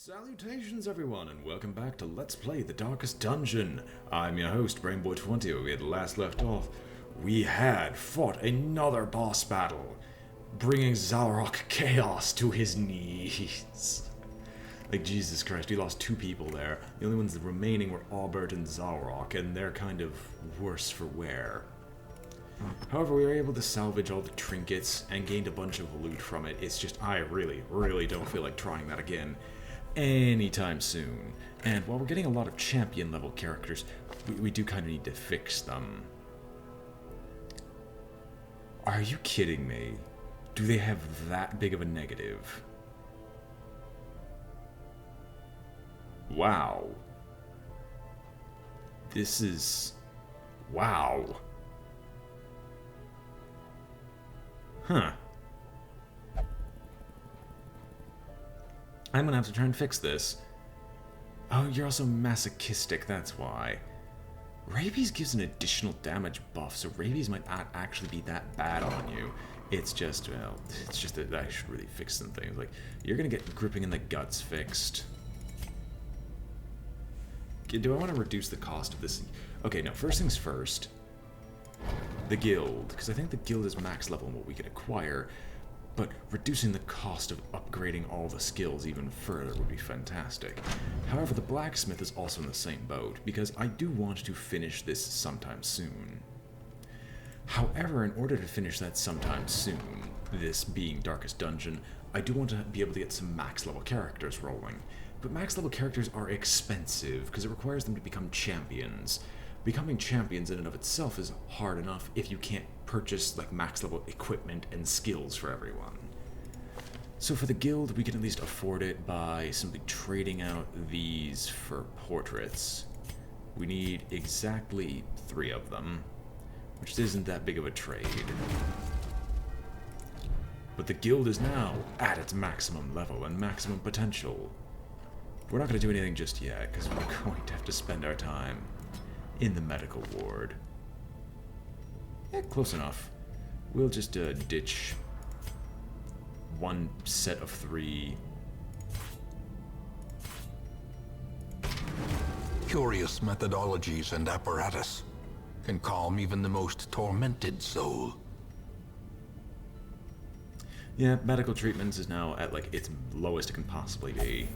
Salutations everyone, and welcome back to Let's Play The Darkest Dungeon. I'm your host, BrainBoy20. Where we had last left off, we had fought another boss battle, bringing Zarok Chaos to his knees. Like, Jesus Christ, we lost two people there. The only ones remaining were Aubert and Zarok, and they're kind of worse for wear. However, we were able to salvage all the trinkets and gained a bunch of loot from it. It's just, I really don't feel like trying that again anytime soon. And while we're getting a lot of champion level characters, we do kind of need to fix them. Are you kidding me? Do they have that big of a negative? Wow. This is... wow. Huh. I'm gonna have to try and fix this. Oh, you're also masochistic, that's why. Rabies gives an additional damage buff, so rabies might not actually be that bad on you. It's just, well, it's just that I should really fix some things. Like, you're gonna get gripping in the guts fixed. Do I want to reduce the cost of this? Okay, no, first things first. The guild, because I think the guild is max level in what we can acquire, but reducing the cost of upgrading all the skills even further would be fantastic. However, the blacksmith is also in the same boat, because I do want to finish this sometime soon. However, in order to finish that sometime soon, this being Darkest Dungeon, I do want to be able to get some max level characters rolling. But max level characters are expensive, because it requires them to become champions. Becoming champions in and of itself is hard enough if you can't purchase like max level equipment and skills for everyone. So for the guild, we can at least afford it by simply trading out these for portraits. We need exactly 3 of them, which isn't that big of a trade. But the guild is now at its maximum level and maximum potential. We're not going to do anything just yet, because we're going to have to spend our time in the medical ward. Yeah, close enough. We'll just ditch 1 set of 3. Curious methodologies and apparatus can calm even the most tormented soul. Yeah, medical treatments is now at like its lowest it can possibly be.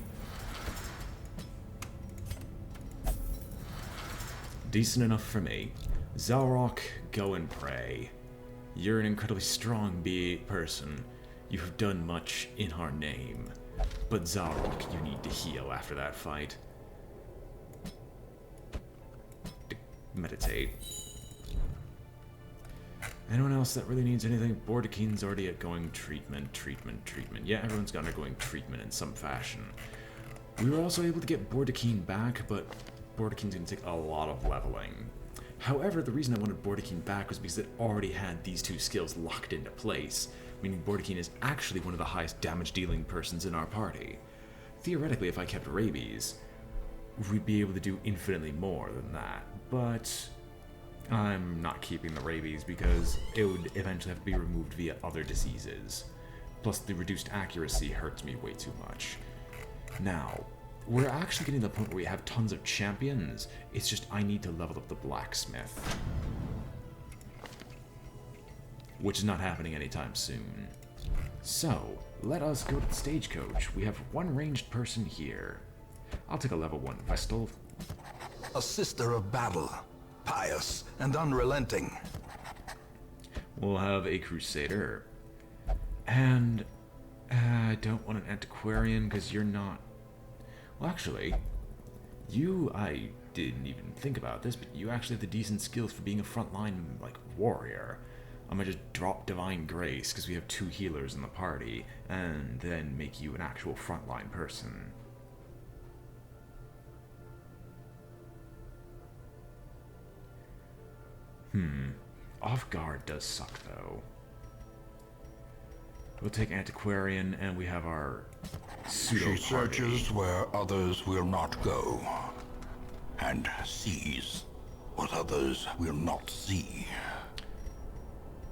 Decent enough for me. Zarok, go and pray. You're an incredibly strong person. You have done much in our name. But Zarok, you need to heal after that fight. Meditate. Anyone else that really needs anything? Bordekine's already at going treatment. Yeah, everyone's got undergoing treatment in some fashion. We were also able to get Bordekine back, but Bordekine's going to take a lot of leveling. However, the reason I wanted Bordekine back was because it already had these 2 skills locked into place, meaning Bordekine is actually one of the highest damage dealing persons in our party. Theoretically, if I kept rabies, we'd be able to do infinitely more than that, but I'm not keeping the rabies because it would eventually have to be removed via other diseases. Plus, the reduced accuracy hurts me way too much. Now, we're actually getting to the point where we have tons of champions. It's just I need to level up the blacksmith, which is not happening anytime soon. So, let us go to the stagecoach. We have 1 ranged person here. I'll take a level 1 Vestal. A sister of battle, pious and unrelenting. We'll have a crusader. And I don't want an antiquarian because you're not... Well, actually, I didn't even think about this, but you actually have the decent skills for being a frontline, like, warrior. I'm gonna just drop Divine Grace, because we have 2 healers in the party, and then make you an actual frontline person. Off guard does suck, though. We'll take Antiquarian, and we have our pseudo-party. She searches where others will not go, and sees what others will not see.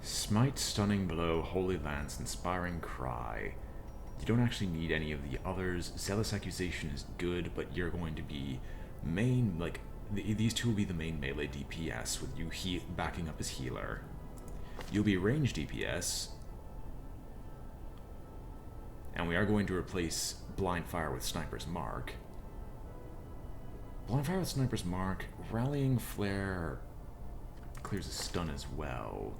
Smite, Stunning Blow, Holy Lance, Inspiring Cry. You don't actually need any of the others. Zealous Accusation is good, but you're going to be main, like, these two will be the main melee DPS, with you backing up as healer. You'll be range DPS, and we are going to replace Blind Fire with Sniper's Mark. Blind Fire with Sniper's Mark, Rallying Flare clears a stun as well.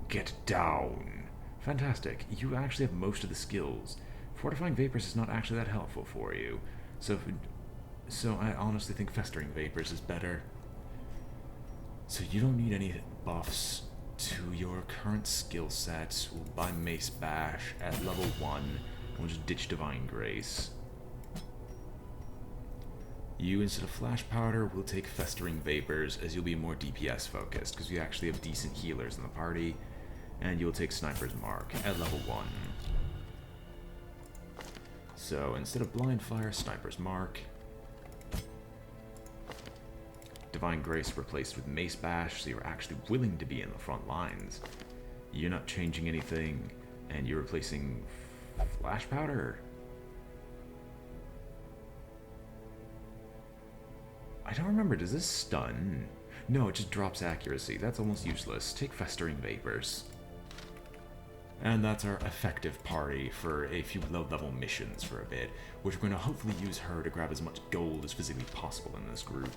Get down. Fantastic. You actually have most of the skills. Fortifying Vapors is not actually that helpful for you. So I honestly think Festering Vapors is better. So you don't need any buffs to your current skill set. We'll buy Mace Bash at level 1, and we'll just ditch Divine Grace. You, instead of Flash Powder, will take Festering Vapors, as you'll be more DPS focused, because we actually have decent healers in the party. And you'll take Sniper's Mark at level 1. So instead of Blind Fire, Sniper's Mark. Divine Grace replaced with Mace Bash, so you're actually willing to be in the front lines. You're not changing anything, and you're replacing Flash Powder. I don't remember, does this stun? No, it just drops accuracy. That's almost useless. Take Festering Vapors. And that's our effective party for a few low-level missions for a bit, which we're going to hopefully use her to grab as much gold as physically possible in this group.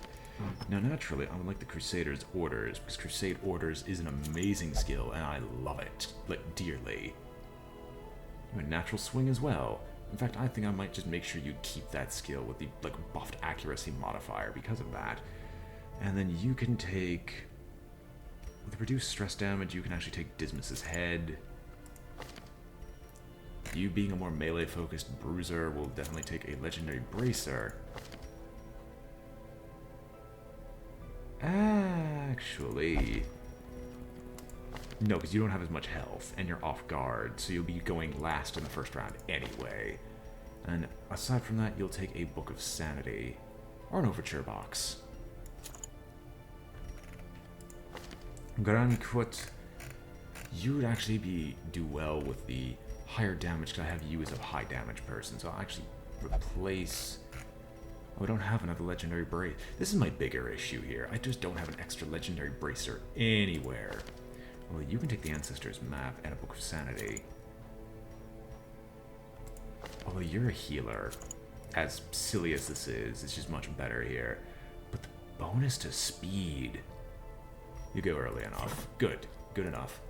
Now, naturally, I would like the Crusader's Orders, because Crusade Orders is an amazing skill, and I love it, like, dearly. You have a natural swing as well. In fact, I think I might just make sure you keep that skill with the, like, buffed accuracy modifier because of that. And then you can take... With reduced stress damage, you can actually take Dismas's Head. You, being a more melee-focused bruiser, will definitely take a Legendary Bracer. Actually... No, because you don't have as much health, and you're off guard, so you'll be going last in the first round anyway. And aside from that, you'll take a Book of Sanity, or an Overture Box. Grankut, you would actually do well with the higher damage, because I have you as a high damage person, so I'll actually replace... Oh, I don't have another Legendary Bracer. This is my bigger issue here. I just don't have an extra Legendary Bracer anywhere. Well, you can take the Ancestors Map and a Book of Sanity. Although you're a healer, as silly as this is, it's just much better here. But the bonus to speed... You go early enough. Good. Good enough.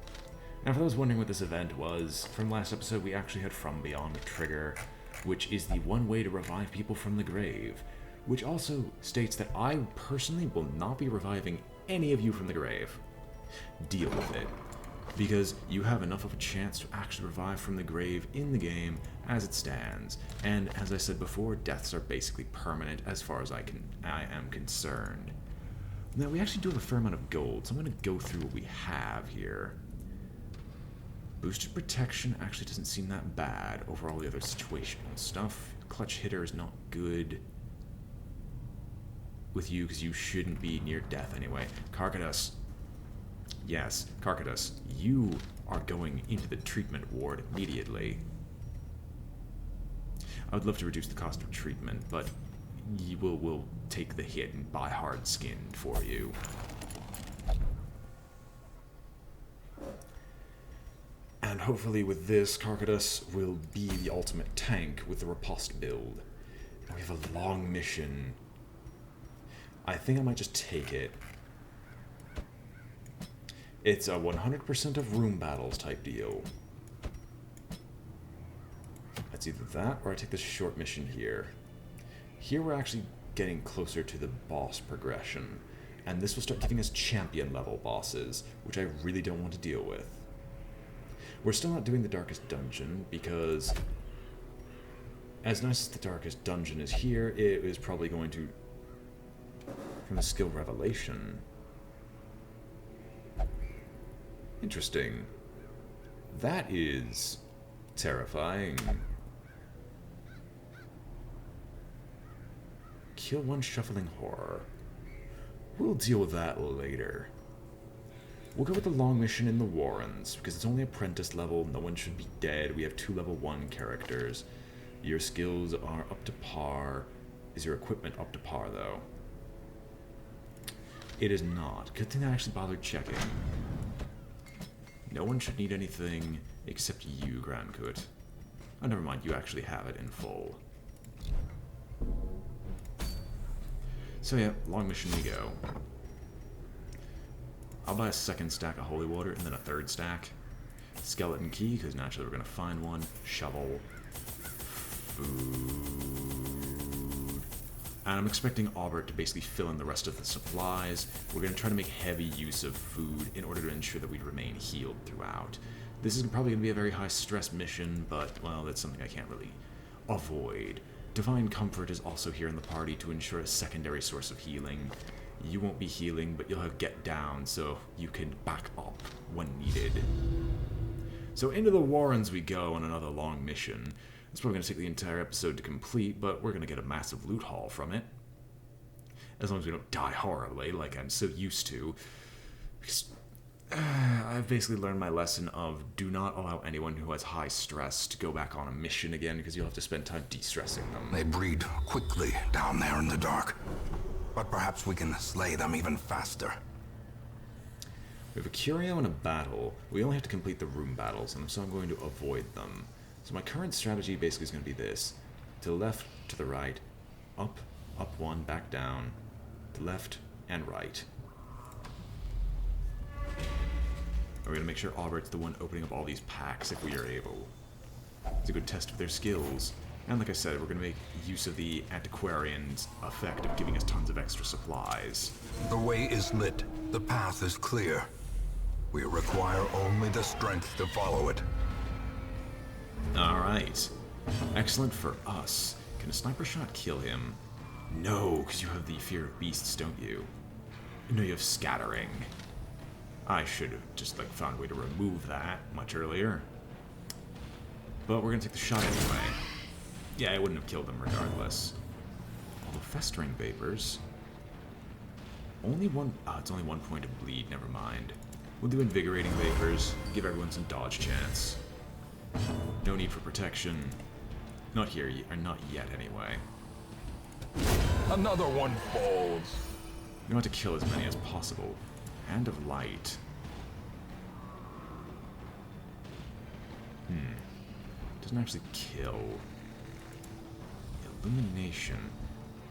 Now, for those wondering what this event was, from last episode we actually had From Beyond Trigger, which is the one way to revive people from the grave, which also states that I personally will not be reviving any of you from the grave. Deal with it, because you have enough of a chance to actually revive from the grave in the game as it stands, and as I said before, deaths are basically permanent as far as I am concerned. Now, we actually do have a fair amount of gold, so I'm going to go through what we have here. Boosted protection actually doesn't seem that bad over all the other situational stuff. Clutch hitter is not good with you because you shouldn't be near death anyway. Carcatus. Yes, Carcatus, you are going into the treatment ward immediately. I would love to reduce the cost of treatment, but we'll take the hit and buy hard skin for you. And hopefully with this, Carcatus will be the ultimate tank with the Riposte build. And we have a long mission. I think I might just take it. It's a 100% of room battles type deal. It's either that or I take this short mission here. Here we're actually getting closer to the boss progression, and this will start giving us champion level bosses, which I really don't want to deal with. We're still not doing the Darkest Dungeon, because as nice as the Darkest Dungeon is here, it is probably going to, from the skill Revelation. Interesting. That is terrifying. Kill one shuffling horror. We'll deal with that later. We'll go with the long mission in the Warrens, because it's only apprentice level, no one should be dead, we have 2 level 1 characters. Your skills are up to par. Is your equipment up to par, though? It is not. Good thing I actually bothered checking. No one should need anything except you, Grankut. Oh, never mind, you actually have it in full. So yeah, long mission we go. I'll buy a 2nd stack of holy water and then a 3rd stack. Skeleton key, because naturally we're going to find one. Shovel. Food. And I'm expecting Albert to basically fill in the rest of the supplies. We're going to try to make heavy use of food in order to ensure that we remain healed throughout. This is probably going to be a very high stress mission, but, well, that's something I can't really avoid. Divine Comfort is also here in the party to ensure a secondary source of healing. You won't be healing, but you'll have Get Down, so you can back up when needed. So into the Warrens we go on another long mission. It's probably going to take the entire episode to complete, but we're going to get a massive loot haul from it. As long as we don't die horribly, like I'm so used to. Because I've basically learned my lesson of do not allow anyone who has high stress to go back on a mission again, because you'll have to spend time de-stressing them. They breed quickly down there in the dark. But perhaps we can slay them even faster. We have a curio and a battle. We only have to complete the room battles, and so I'm going to avoid them. So my current strategy basically is going to be this. To the left, to the right, up, up 1, back down, to left and right. We're going to make sure Albert's the one opening up all these packs if we are able. It's a good test of their skills. And like I said, we're going to make use of the antiquarian's effect of giving us tons of extra supplies. The way is lit. The path is clear. We require only the strength to follow it. Alright. Excellent for us. Can a sniper shot kill him? No, because you have the fear of beasts, don't you? No, you have scattering. I should have just found a way to remove that much earlier. But we're going to take the shot anyway. Yeah, I wouldn't have killed them regardless. Although festering vapors... Only one... Ah, it's only 1 point of bleed, never mind. We'll do invigorating vapors, give everyone some dodge chance. No need for protection. Not here, or not yet anyway. Another one falls. We want to kill as many as possible. Hand of Light. Doesn't actually kill. Illumination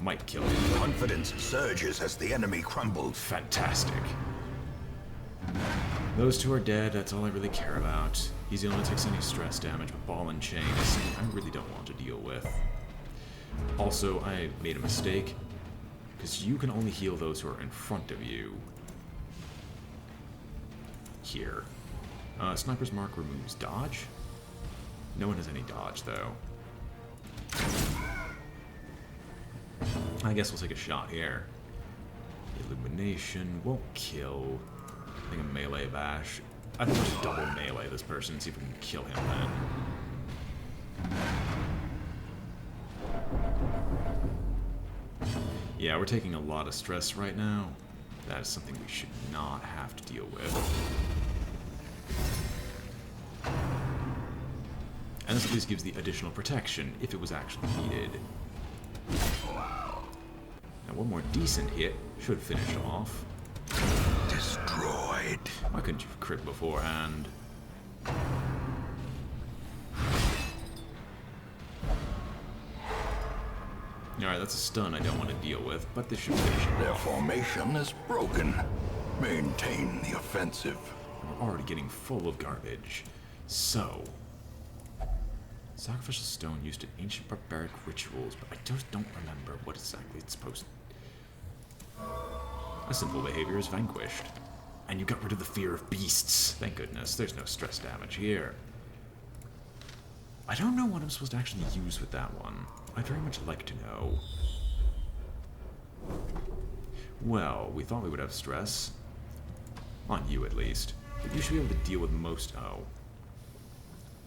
might kill him. Confidence surges as the enemy crumbles. Fantastic. Those 2 are dead, that's all I really care about. He's the only one who takes any stress damage, but Ball and Chain is something I really don't want to deal with. Also, I made a mistake, because you can only heal those who are in front of you. Here. Sniper's Mark removes dodge? No one has any dodge, though. I guess we'll take a shot here. Illumination won't kill. I think a melee bash. I think we'll just double melee this person and see if we can kill him then. Yeah, we're taking a lot of stress right now. That is something we should not have to deal with. And this at least gives the additional protection if it was actually needed. Now one more decent hit should finish it off. Destroyed. Why couldn't you have crit beforehand? Alright, that's a stun I don't want to deal with, but this should finish it Their off. formation is broken. Maintain the offensive. We're already getting full of garbage. So... Sacrificial stone used in ancient barbaric rituals, but I just don't remember what exactly it's supposed to... A simple behavior is vanquished. And you got rid of the fear of beasts. Thank goodness, there's no stress damage here. I don't know what I'm supposed to actually use with that one. I'd very much like to know. Well, we thought we would have stress. On you, at least. But you should be able to deal with most... Oh.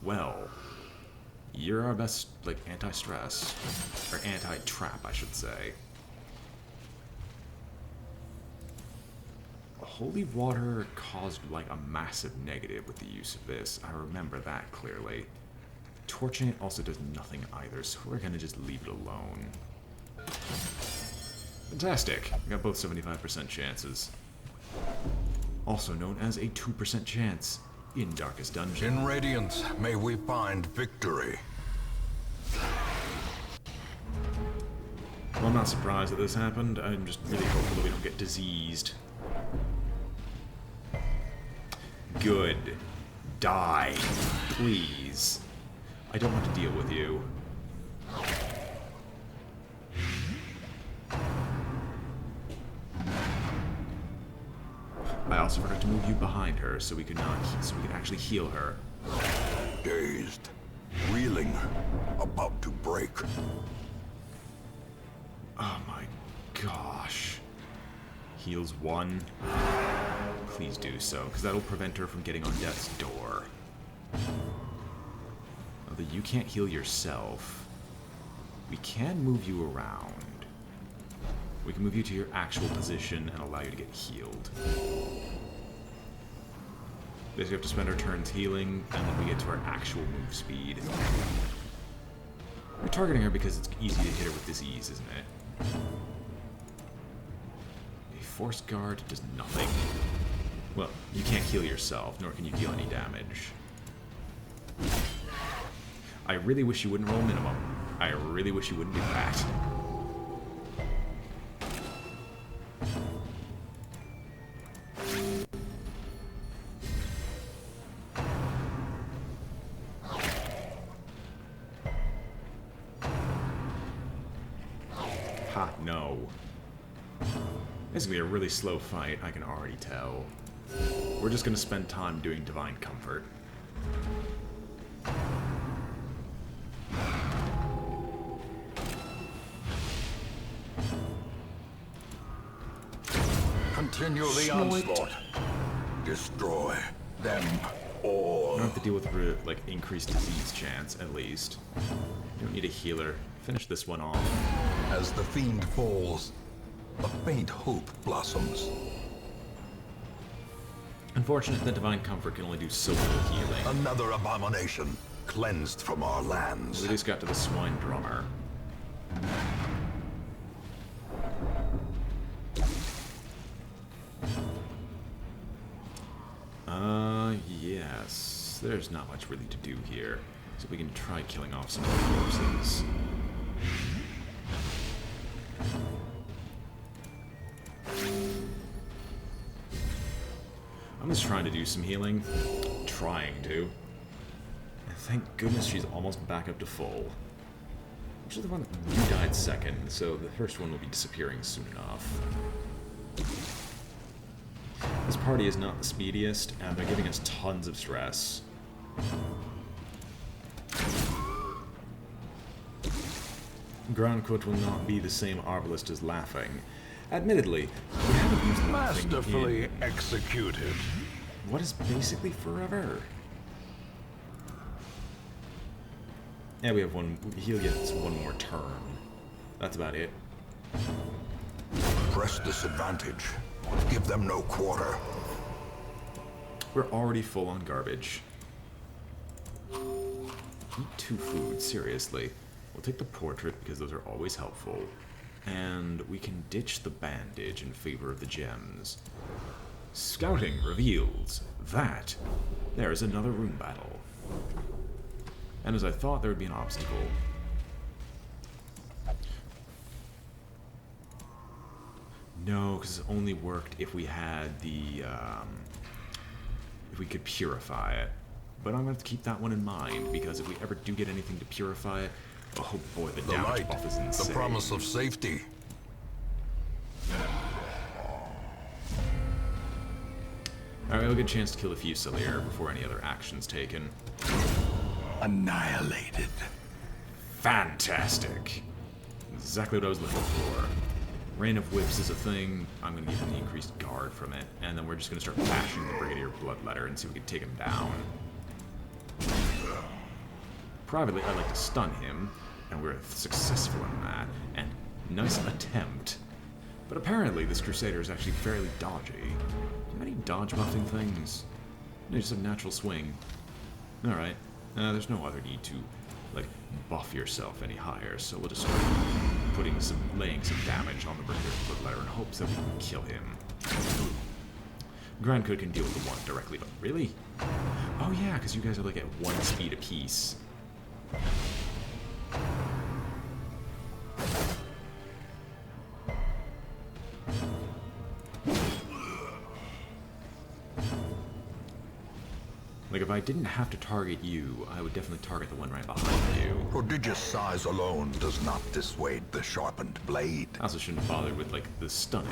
Well... You're our best, anti-stress. Or anti-trap, I should say. holy water caused like a massive negative with the use of this. I remember that clearly. Torching it also does nothing either, so we're gonna just leave it alone. Fantastic. We got both 75% chances. Also known as a 2% chance in Darkest Dungeon. In Radiance, may we find victory. Well, I'm not surprised that this happened. I'm just really hopeful that we don't get diseased. Good. Die. Please. I don't want to deal with you. I also forgot to move you behind her so we could actually heal her. Dazed, reeling, about to break. Oh my gosh. Heals 1. Please do so, because that'll prevent her from getting on death's door. Although you can't heal yourself, we can move you around. We can move you to your actual position and allow you to get healed. Basically, we have to spend our turns healing, and then we get to our actual move speed. We're targeting her because it's easy to hit her with disease, isn't it? A Force Guard does nothing. Well, you can't heal yourself, nor can you deal any damage. I really wish you wouldn't roll minimum. I really wish you wouldn't do that. Ha, no. This is going to be a really slow fight, I can already tell. We're just going to spend time doing Divine Comfort. Continue the onslaught. Destroy them all. I don't have to deal with like increased disease chance, at least. You don't need a healer. Finish this one off. As the fiend falls, a faint hope blossoms. Unfortunately, the Divine Comfort can only do so little healing. Another abomination, cleansed from our lands. We just got to the Swine Drummer. Yes. There's not much really to do here. So we can try killing off some of the corpses. I'm just trying to do some healing. Trying to. And thank goodness she's almost back up to full. Which is the one that you died second, so the first one will be disappearing soon enough. This party is not the speediest, and they're giving us tons of stress. Groundquote will not be the same arbalist as Laughing. Admittedly, we haven't used Laughing Masterfully executed. what is basically forever. Yeah, we have one. He'll get one more turn. That's about it. Press this advantage. Give them no quarter. We're already full on garbage. Eat 2 food, seriously. We'll take the portrait because those are always helpful. And we can ditch the bandage in favor of the gems. Scouting reveals that there is another room battle. And as I thought, there would be an obstacle. No, because it only worked if we had the, if we could purify it. But I'm going to have to keep that one in mind, because if we ever do get anything to purify it, oh boy, the damage light, buff is insane. the promise of safety. Alright, we'll get a chance to kill the Fusilier before any other action's taken. Annihilated. Fantastic! Exactly what I was looking for. Rain of Whips is a thing. I'm going to give him the increased guard from it, and then we're just going to start bashing the Brigadier Bloodletter and see if we can take him down. Privately, I'd like to stun him, and we're successful in that, and nice attempt. But apparently this Crusader is actually fairly dodgy. you have any dodge buffing things? No, just a natural swing. Alright. There's no other need to, like, buff yourself any higher, so we'll just start laying some damage on the Brigadier Footletter in hopes that we can kill him. Grand Cook can deal with the one directly, but really? Oh yeah, because you guys are like at 1 speed apiece. Like, if I didn't have to target you, I would definitely target the one right behind you. Prodigious size alone does not dissuade the sharpened blade. I also shouldn't bother with, like, the stunning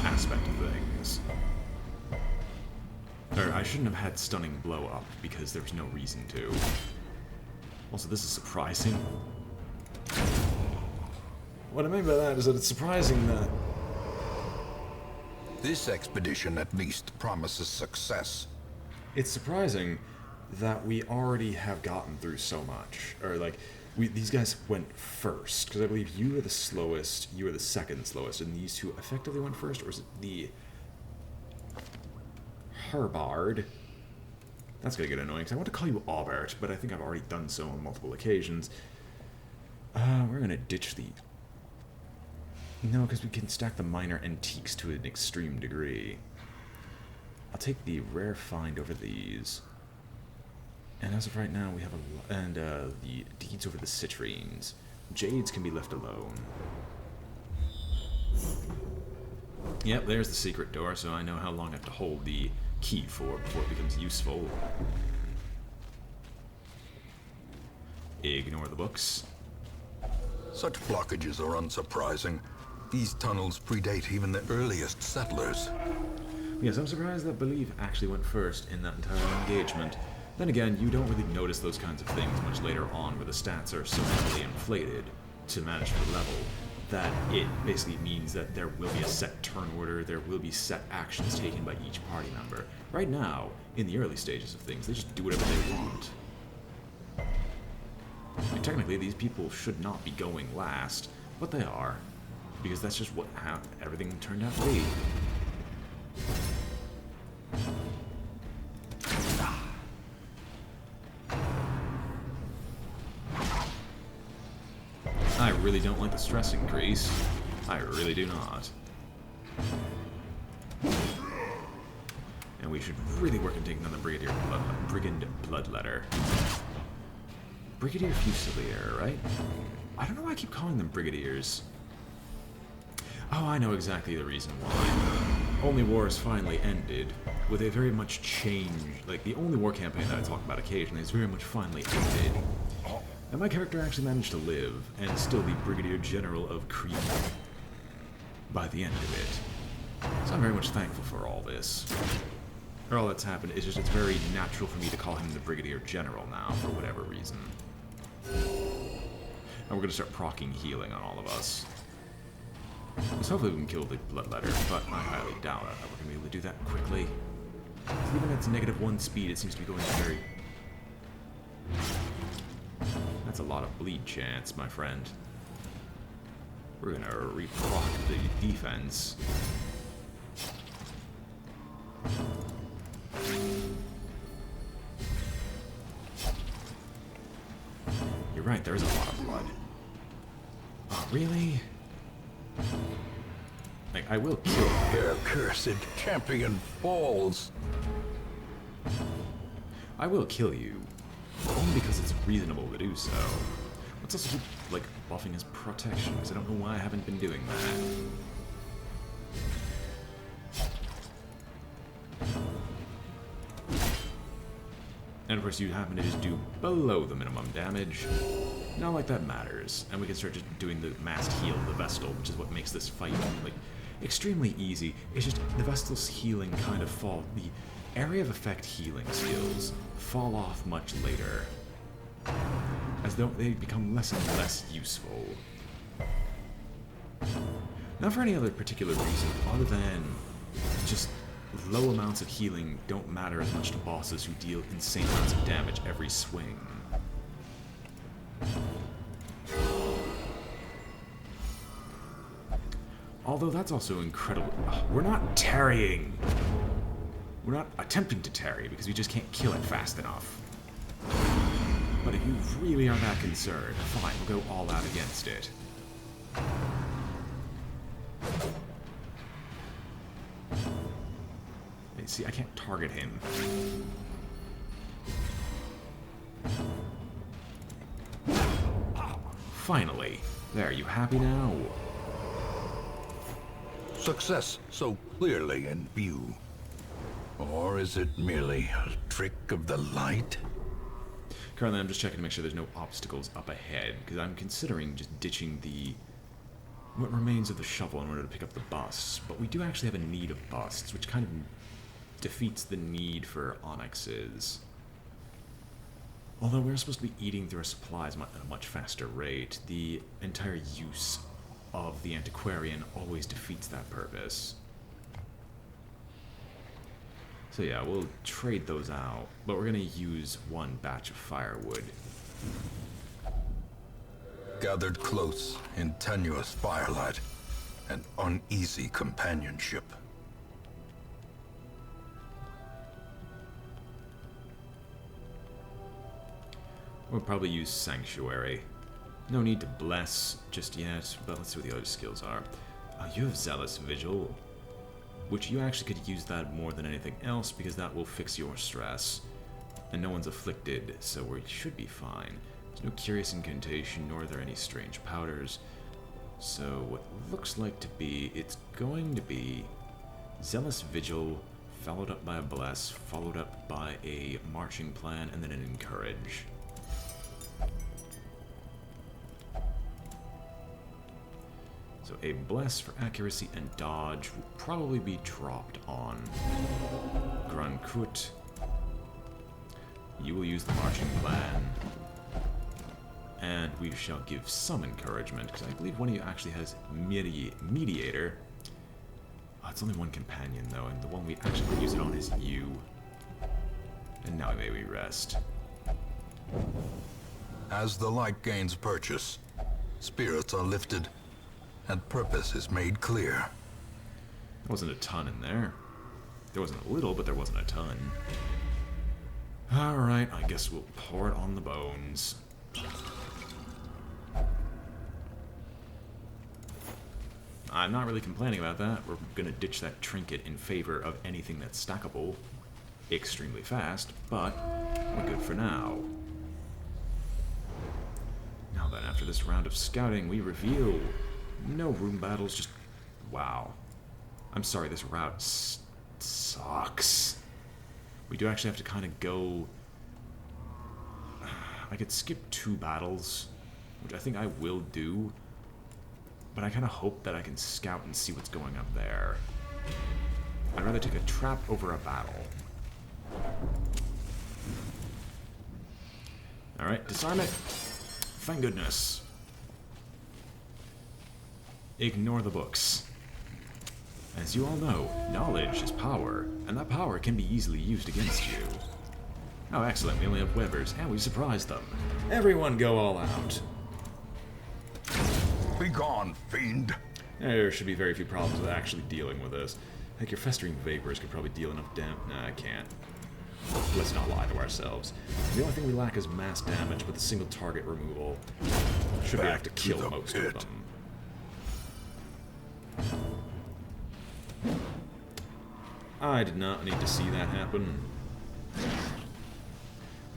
aspect of things. Or, I shouldn't have had stunning blow up, because there was no reason to. Also, this is surprising. What I mean by that is that it's surprising that... This expedition at least promises success. It's surprising that we already have gotten through so much. Or, like, these guys went first. Because I believe you were the slowest, you were the second slowest, and these two effectively went first? Or is it the... Herbard? That's gonna get annoying, because I want to call you Aubert, but I think I've already done so on multiple occasions. We're gonna ditch the... No, because we can stack the minor antiques to an extreme degree. I'll take the rare find over these. And as of right now, we have the deeds over the citrines. Jades can be left alone. Yep, there's the secret door, so I know how long I have to hold the key for before it becomes useful. Ignore the books. Such blockages are unsurprising. These tunnels predate even the earliest settlers. Yes, I'm surprised that Believe actually went first in that entire engagement. Then again, you don't really notice those kinds of things much later on, where the stats are so heavily inflated to manage the level that it basically means that there will be a set turn order, there will be set actions taken by each party member. Right now, in the early stages of things, they just do whatever they want. And technically, these people should not be going last, but they are, because that's just what everything turned out to be. I really don't like the stress increase. I really do not. And we should really work on taking on the Brigand Bloodletter. Brigadier Fusilier, right? I don't know why I keep calling them Brigadiers. Oh, I know exactly the reason why. Only Wars finally ended with a very much changed, like the only war campaign that I talk about occasionally is very much finally ended. And my character actually managed to live and still be Brigadier General of Crete by the end of it. So I'm very much thankful for all this. Or all that's happened is just it's very natural for me to call him the Brigadier General now for whatever reason. And we're going to start proccing healing on all of us. So hopefully we can kill the Bloodletter, but I highly doubt that we're going to be able to do that quickly. Even at its -1 speed, it seems to be going very... That's a lot of bleed chance, my friend. We're going to re-proc the defense. You're right, there's a lot of blood. Oh, really? Like, I will kill Their cursed champion falls. I will kill you. Only because it's reasonable to do so. Let's also keep, like, buffing his protection, because I don't know why I haven't been doing that. And of course you happen to just do below the minimum damage. Not like that matters. And we can start just doing the massed heal of the Vestal, which is what makes this fight, like, extremely easy. It's just the Vestal's healing kind of the area of effect healing skills fall off much later, as though they become less and less useful. Not for any other particular reason, other than just low amounts of healing don't matter as much to bosses who deal insane amounts of damage every swing. Although that's also incredible. We're not tarrying! We're not attempting to tarry because we just can't kill it fast enough. But if you really are that concerned, fine, we'll go all out against it. Hey, see, I can't target him. Finally. There, you happy now? Success so clearly in view. Or is it merely a trick of the light? Currently, I'm just checking to make sure there's no obstacles up ahead, because I'm considering just ditching what remains of the shovel in order to pick up the busts. But we do actually have a need of busts, which kind of defeats the need for onyxes. Although we're supposed to be eating through our supplies at a much faster rate, the entire use of the antiquarian always defeats that purpose. So yeah, we'll trade those out, but we're going to use one batch of firewood. Gathered close in tenuous firelight, an uneasy companionship. We'll probably use Sanctuary. No need to bless just yet, but let's see what the other skills are. You have Zealous Vigil, which you actually could use that more than anything else because that will fix your stress. And no one's afflicted, so we should be fine. There's no Curious Incantation, nor are there any strange powders. So what looks like to be, it's going to be Zealous Vigil, followed up by a Bless, followed up by a Marching Plan, and then an Encourage. So a Bless for accuracy and dodge will probably be dropped on Grunkut. You will use the Marching Plan. And we shall give some encouragement, because I believe one of you actually has Mediator. Oh, it's only one companion, though, and the one we actually use it on is you. And now may we rest. As the light gains purchase, spirits are lifted, and purpose is made clear. There wasn't a ton in there. There wasn't a little, but there wasn't a ton. Alright, I guess we'll pour it on the bones. I'm not really complaining about that. We're gonna ditch that trinket in favor of anything that's stackable extremely fast, but we're good for now. Now then, after this round of scouting, we reveal no room battles, just wow. I'm sorry, this route sucks. We do actually have to kind of go... I could skip 2 battles, which I think I will do, but I kind of hope that I can scout and see what's going up there. I'd rather take a trap over a battle. Alright, disarm it. Thank goodness. Ignore the books. As you all know, knowledge is power, and that power can be easily used against you. Oh, excellent, we only have Webbers, and we surprised them. Everyone go all out. Begone, fiend! There should be very few problems with actually dealing with this. Heck, your festering vapors could probably deal enough Nah, I can't. Let's not lie to ourselves. The only thing we lack is mass damage, but the single target removal should be enough to kill most of them. I did not need to see that happen.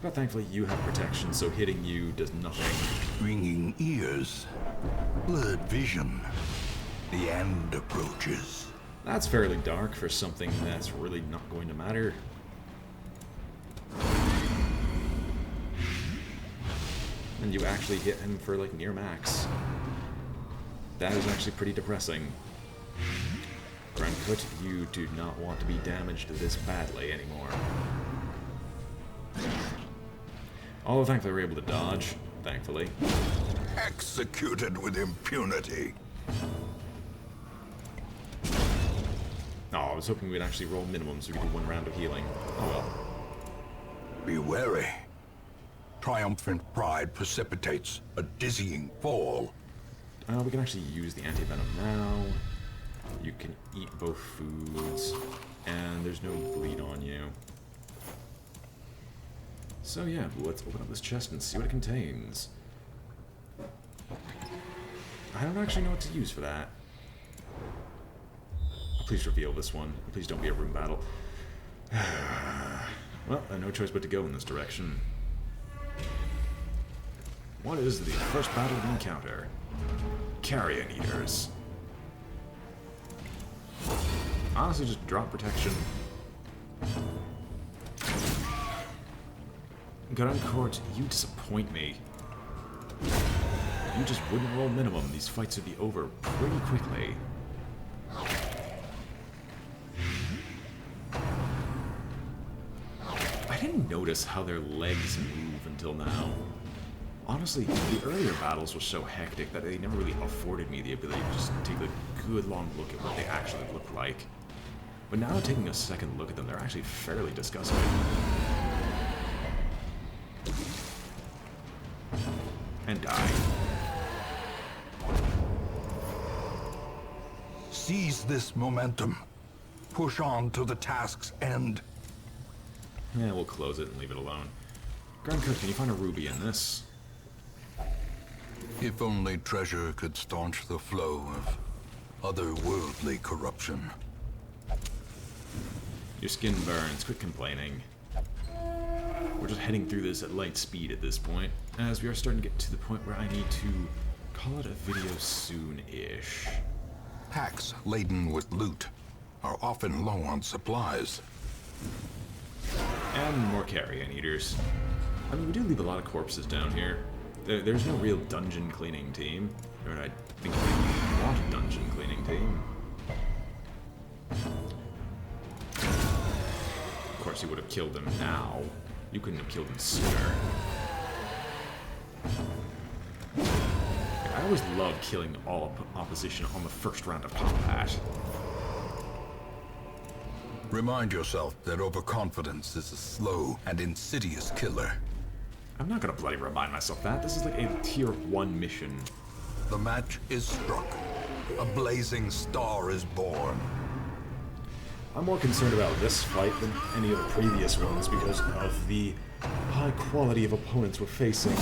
But thankfully you have protection, so hitting you does nothing. Ringing ears, blurred vision. The end approaches. That's fairly dark for something that's really not going to matter. And you actually hit him for like near max. That is actually pretty depressing. Grunkut, you do not want to be damaged this badly anymore. Although thankfully we're able to dodge, thankfully. Executed with impunity. Oh, I was hoping we'd actually roll minimum so we could do 1 round of healing. Oh well. Be wary. Triumphant pride precipitates a dizzying fall. We can actually use the anti-venom now. You can eat both foods, and there's no bleed on you. So yeah, let's open up this chest and see what it contains. I don't actually know what to use for that. Please reveal this one. Please don't be a room battle. Well, I have no choice but to go in this direction. What is the first battle we encounter? Carrion Eaters. Honestly, just drop protection. Gun Court, you disappoint me. If you just wouldn't roll minimum, these fights would be over pretty quickly. I didn't notice how their legs move until now. Honestly, the earlier battles were so hectic that they never really afforded me the ability to just take a good long look at what they actually look like. But now taking a second look at them, they're actually fairly disgusting. And die. Seize this momentum. Push on to the task's end. Yeah, we'll close it and leave it alone. Grandcook, can you find a ruby in this? If only treasure could staunch the flow of otherworldly corruption. Your skin burns. Quit complaining. We're just heading through this at light speed at this point, as we are starting to get to the point where I need to call it a video soon-ish. Packs laden with loot are often low on supplies. And more carrion eaters. I mean, we do leave a lot of corpses down here. There's no real dungeon cleaning team. Or I think we want a dungeon cleaning team. Of course, you would have killed him now. You couldn't have killed him sooner. I always love killing all opposition on the first round of combat. Remind yourself that overconfidence is a slow and insidious killer. I'm not gonna bloody remind myself that. This is like a tier 1 mission. The match is struck. A blazing star is born. I'm more concerned about this fight than any of the previous ones because of the high quality of opponents we're facing.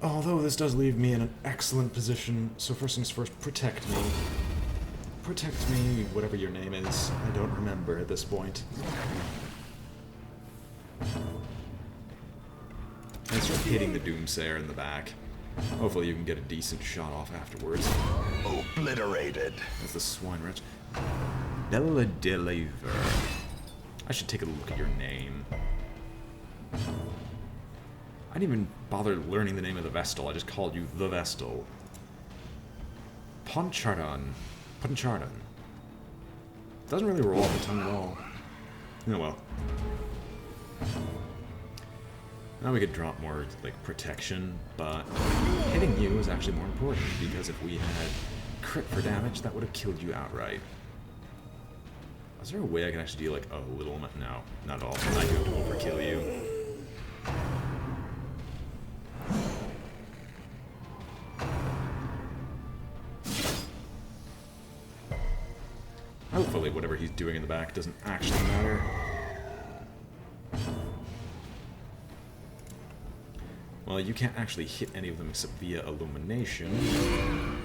Although this does leave me in an excellent position, so first things first, protect me. Protect me, whatever your name is. I don't remember at this point. And start hitting the Doomsayer in the back. Hopefully you can get a decent shot off afterwards. Obliterated. That's the swine wretch. Bella Delaver. I should take a look at your name. I didn't even bother learning the name of the Vestal. I just called you the Vestal. Ponchardon. Ponchardon. Doesn't really roll off the tongue at all. Oh well. Now we could drop more, like, protection, but hitting you is actually more important, because if we had crit for damage, that would have killed you outright. Is there a way I can actually do, like, a little amount? No, not at all. I do have to overkill you. Hopefully whatever he's doing in the back doesn't actually matter. Well, you can't actually hit any of them except via illumination,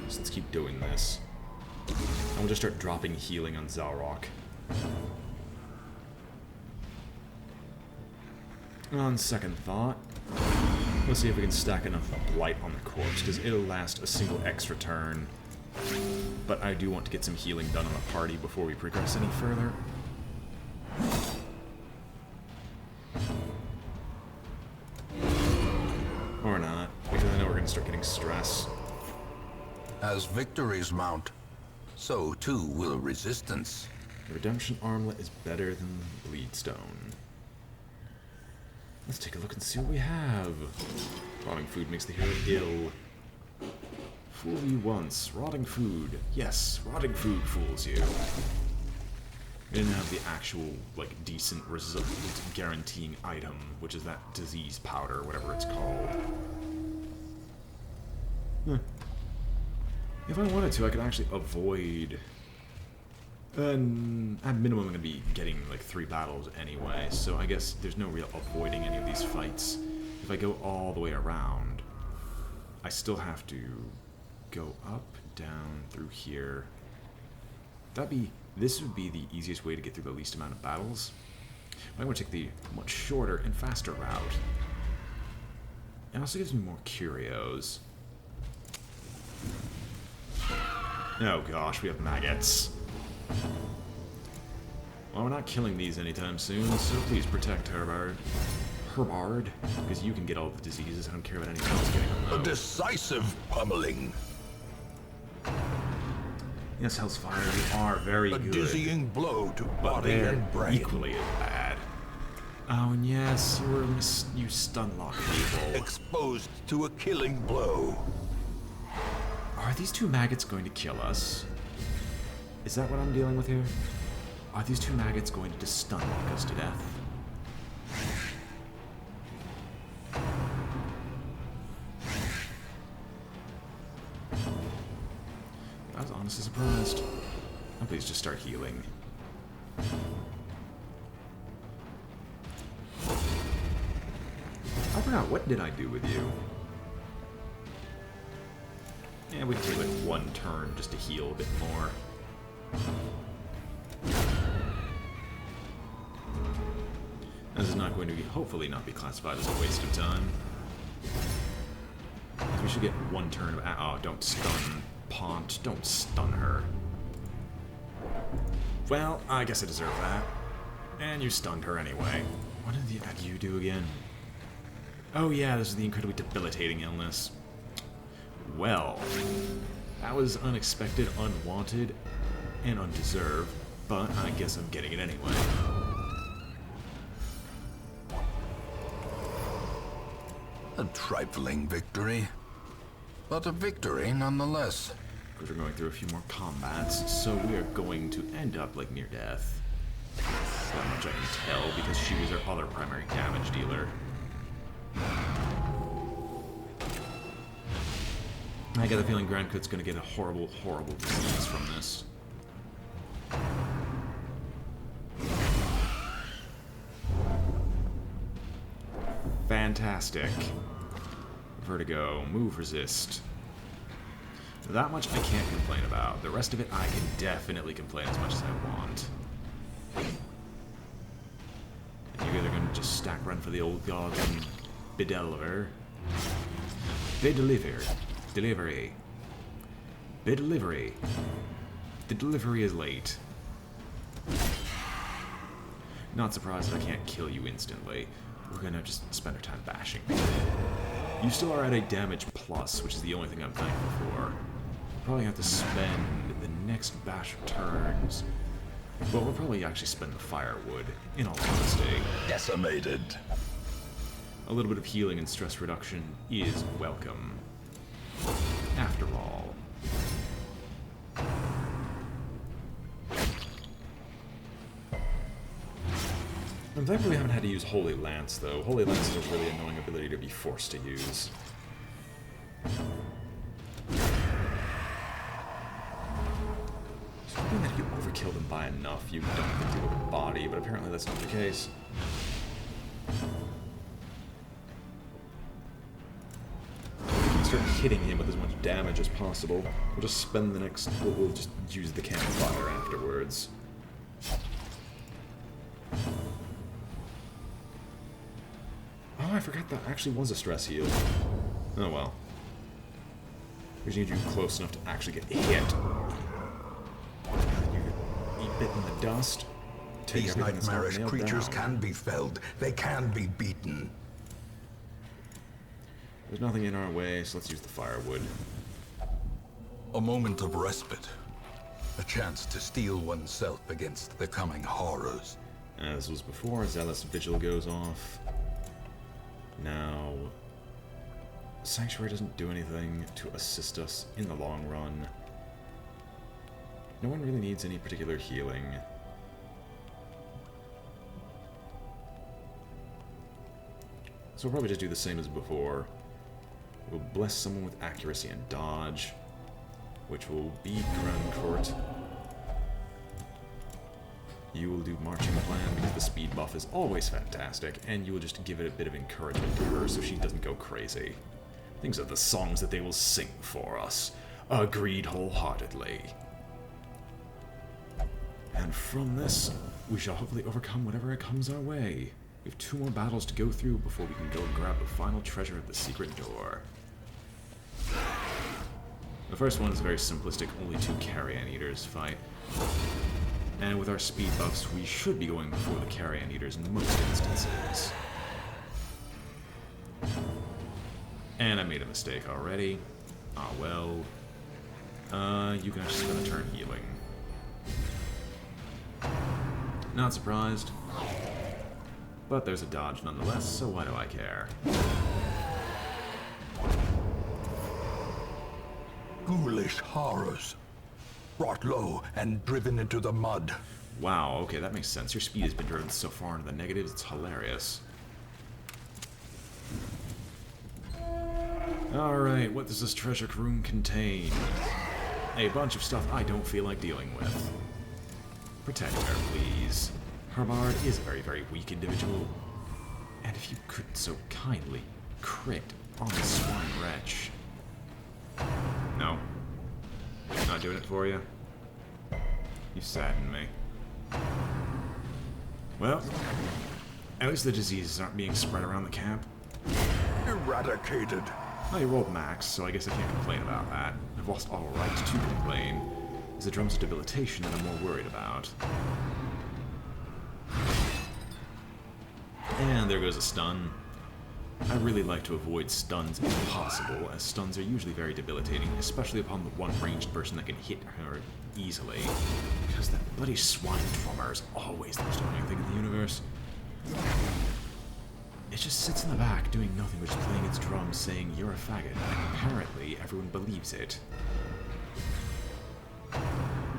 so let's keep doing this. And we'll just start dropping healing on Zalrock. On second thought, let's see if we can stack enough blight on the corpse, because it'll last a single extra turn. But I do want to get some healing done on the party before we progress any further. Or not, because I know we're going to start getting stress. As victories mount, so too will resistance. The Redemption Armlet is better than the Bleedstone. Let's take a look and see what we have. Rotting food makes the hero ill. Fool you once. Rotting food. Yes, rotting food fools you. We didn't have the actual, like, decent result guaranteeing item, which is that disease powder, whatever it's called. If I wanted to, I could actually avoid... at minimum, I'm going to be getting like 3 battles anyway, so I guess there's no real avoiding any of these fights. If I go all the way around, I still have to go up, down, through here. This would be the easiest way to get through the least amount of battles. I want to take the much shorter and faster route. It also gives me more curios. Oh gosh, we have maggots. Well, we're not killing these anytime soon, so please protect Herbard. Herbard, because you can get all the diseases. I don't care about anyone else getting them, though. A decisive pummeling. Yes, Hellsfire, you are very good. A dizzying blow to But body they're and brain. equally as bad. Oh, and yes, you stun lock people. Exposed to a killing blow. Are these 2 maggots going to kill us? Is that what I'm dealing with here? Are these 2 maggots going to just stun lock us to death? I was honestly surprised. Oh, please just start healing. I forgot, what did I do with you? Yeah, we can take like 1 turn just to heal a bit more. This is not going to be, hopefully not be classified as a waste of time. We should get 1 turn of, oh, don't stun Pont, don't stun her. Well, I guess I deserve that. And you stunned her anyway. What did you do again? Oh yeah, this is the incredibly debilitating illness. Well, that was unexpected, unwanted, and undeserved, but I guess I'm getting it anyway. A trifling victory, but a victory nonetheless. Because we're going through a few more combats, so we are going to end up like near death. That much I can tell, because she was our other primary damage dealer. I get the feeling Grandcoot's gonna get a horrible, horrible disease from this. Fantastic. Vertigo, move, resist. That much I can't complain about. The rest of it I can definitely complain as much as I want. And you guys are gonna just stack run for the old god and bedeliver. Bedeliver. Delivery. Bedelivery. The delivery is late. Not surprised that I can't kill you instantly. We're gonna just spend our time bashing me. You still are at a damage plus, which is the only thing I'm thankful for. Probably have to spend the next batch of turns. Well, we'll probably actually spend the firewood, in all honesty. Decimated. A little bit of healing and stress reduction is welcome. After all. I'm thankful we haven't had to use Holy Lance, though. Holy Lance is a really annoying ability to be forced to use. Something that if you overkill them by enough, you don't have to deal with a body, but apparently that's not the case. Start hitting him with as much damage as possible. We'll just spend the next... We'll just use the campfire afterwards. Oh, I forgot that actually was a stress heal. Oh well. We just need you close enough to actually get hit. You bit in the dust. Take These everything that's not nightmarish nailed creatures down. can be felled. They can be beaten. There's nothing in our way, so let's use the firewood. A moment of respite. A chance to steel oneself against the coming horrors. As was before, Zealous Vigil goes off. Now, Sanctuary doesn't do anything to assist us in the long run. No one really needs any particular healing. So we'll probably just do the same as before. We'll bless someone with accuracy and dodge. which will be Grand Court. You will do Marching Plan because the speed buff is always fantastic, and you will just give it a bit of encouragement to her so she doesn't go crazy. These are the songs that they will sing for us. Agreed wholeheartedly. And from this, we shall hopefully overcome whatever it comes our way. We have 2 more battles to go through before we can go and grab the final treasure at the secret door. The first one is very simplistic, only 2 carrion eaters fight. And with our speed buffs, we should be going before the carrion eaters in most instances. And I made a mistake already. Ah well. You can actually spend a turn healing. Not surprised. But there's a dodge nonetheless, so why do I care? Ghoulish horrors. Brought low and driven into the mud. Wow, okay, that makes sense. Your speed has been driven so far into the negatives, it's hilarious. Alright, what does this treasure room contain? A bunch of stuff I don't feel like dealing with. Protect her, please. Herbard is a very, very weak individual. And if you could so kindly crit on the swine wretch. No. Not doing it for you? You sadden me. Well, at least the diseases aren't being spread around the camp. Eradicated. I rolled max, so I guess I can't complain about that. I've lost all right to complain. It's the drums of debilitation that I'm more worried about. And there goes a stun. I really like to avoid stuns if possible, as stuns are usually very debilitating, especially upon the one ranged person that can hit her easily. Because that bloody swine drummer is always the most annoying thing in the universe. It just sits in the back doing nothing but just playing its drums saying you're a faggot, and apparently everyone believes it.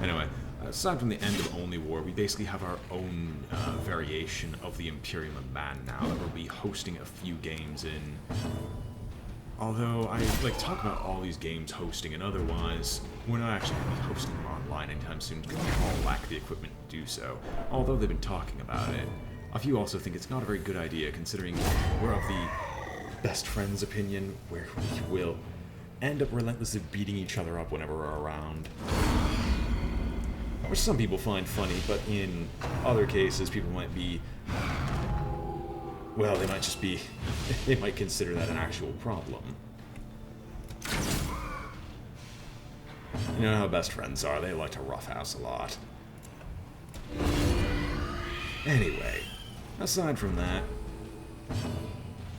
Anyway, aside from the end of Only War, we basically have our own variation of the Imperium of Man now that we'll be hosting a few games in. Although I talk about all these games hosting and otherwise, we're not actually going to be hosting them online anytime soon because we all lack the equipment to do so, although they've been talking about it. A few also think it's not a very good idea considering we're of the best friend's opinion where we will end up relentlessly beating each other up whenever we're around. Which some people find funny, but in other cases people might be... well, they might just be... they might consider that an actual problem. You know how best friends are, they like to roughhouse a lot. Anyway, aside from that,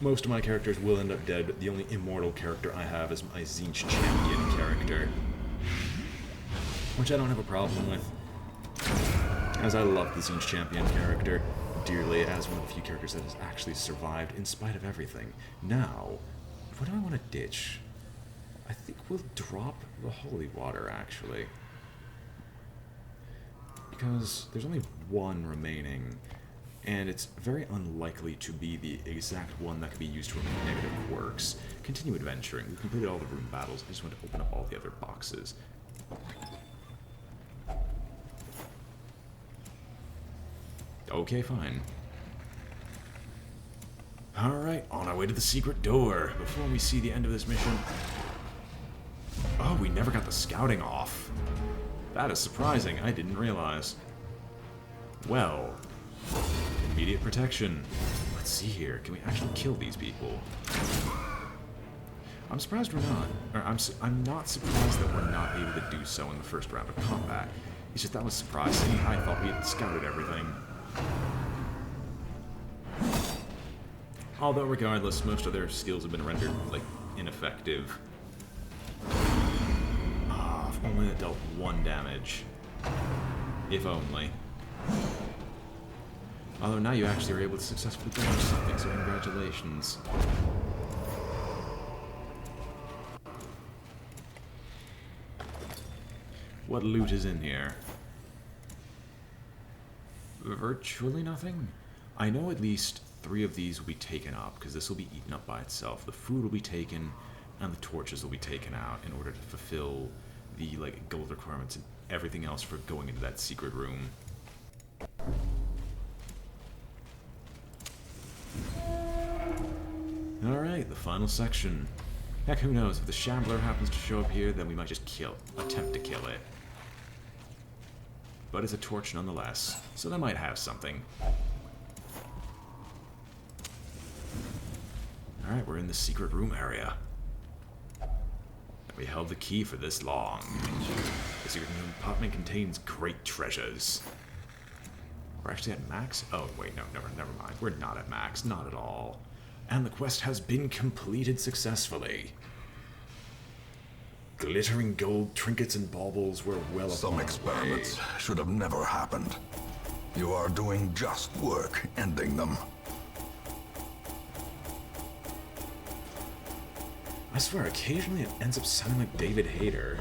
most of my characters will end up dead. The only immortal character I have is my Tzeentch champion character, which I don't have a problem with, as I love the Tzeentch champion character dearly as one of the few characters that has actually survived in spite of everything. Now, what do I want to ditch? I think we'll drop the holy water, actually, because there's only one remaining, and it's very unlikely to be the exact one that can be used to remove negative quirks. Continue adventuring. We've completed all the room battles. I just want to open up all the other boxes. Okay, fine. Alright, on our way to the secret door. Before we see the end of this mission... oh, we never got the scouting off. That is surprising. I didn't realize. Well, immediate protection. Let's see here. Can we actually kill these people? I'm surprised we're not. Or I'm not surprised that we're not able to do so in the first round of combat. It's just that was surprising. I thought we had scouted everything. Although, regardless, most of their skills have been rendered, ineffective. Ah, if only it dealt 1 damage. If only. Although now you actually are able to successfully dodge something, so congratulations. What loot is in here? Virtually nothing? I know at least 3 of these will be taken up, because this will be eaten up by itself. The food will be taken, and the torches will be taken out in order to fulfill the like gold requirements and everything else for going into that secret room. Alright, the final section. Heck, who knows, if the Shambler happens to show up here, then we might just attempt to kill it. But it's a torch nonetheless, so that might have something. Alright, we're in the secret room area. We held the key for this long. The secret room compartment contains great treasures. We're actually at max? Oh, wait, no, never mind. We're not at max, not at all. And the quest has been completed successfully. Glittering gold trinkets and baubles were well upon Some experiments should have never happened. You are doing just work ending them. I swear, occasionally it ends up sounding like David Hayter.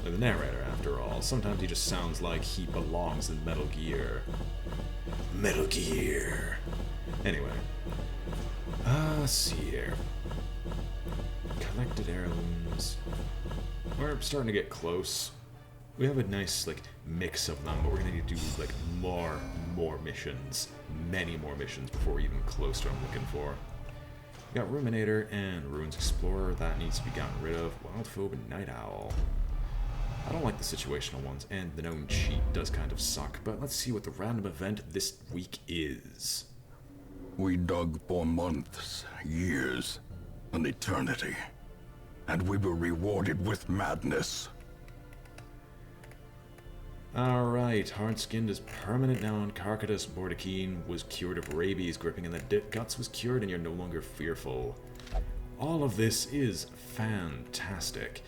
Like the narrator, after all. Sometimes he just sounds like he belongs in Metal Gear. Metal Gear. Anyway. Let's see here. Collected heirlooms. We're starting to get close. We have a nice, like, mix of them, but we're gonna need to do, like, more missions. Many more missions before we're even close to what I'm looking for. We got Ruminator and Ruins Explorer. That needs to be gotten rid of. Wildphobe and Night Owl. I don't like the situational ones, and the known cheat does kind of suck, but let's see what the random event this week is. We dug for months, years, an eternity. And we were rewarded with madness. Alright, Hard-Skinned is permanent now on Carcatus. Bordakine was cured of rabies. Gripping in the guts was cured and you're no longer fearful. All of this is fantastic.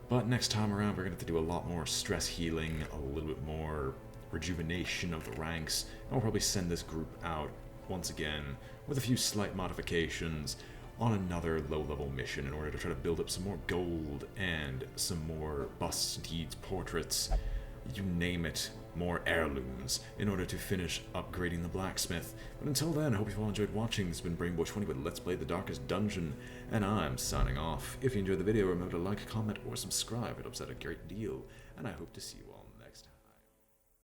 But next time around we're going to have to do a lot more stress healing, a little bit more rejuvenation of the ranks, and we'll probably send this group out once again with a few slight modifications on another low-level mission in order to try to build up some more gold and some more busts, deeds, portraits, you name it, more heirlooms, in order to finish upgrading the blacksmith. But until then, I hope you've all enjoyed watching. This has been BrainBoy 20 with Let's Play The Darkest Dungeon, and I'm signing off. If you enjoyed the video, remember to like, comment, or subscribe. It helps out a great deal, and I hope to see you all.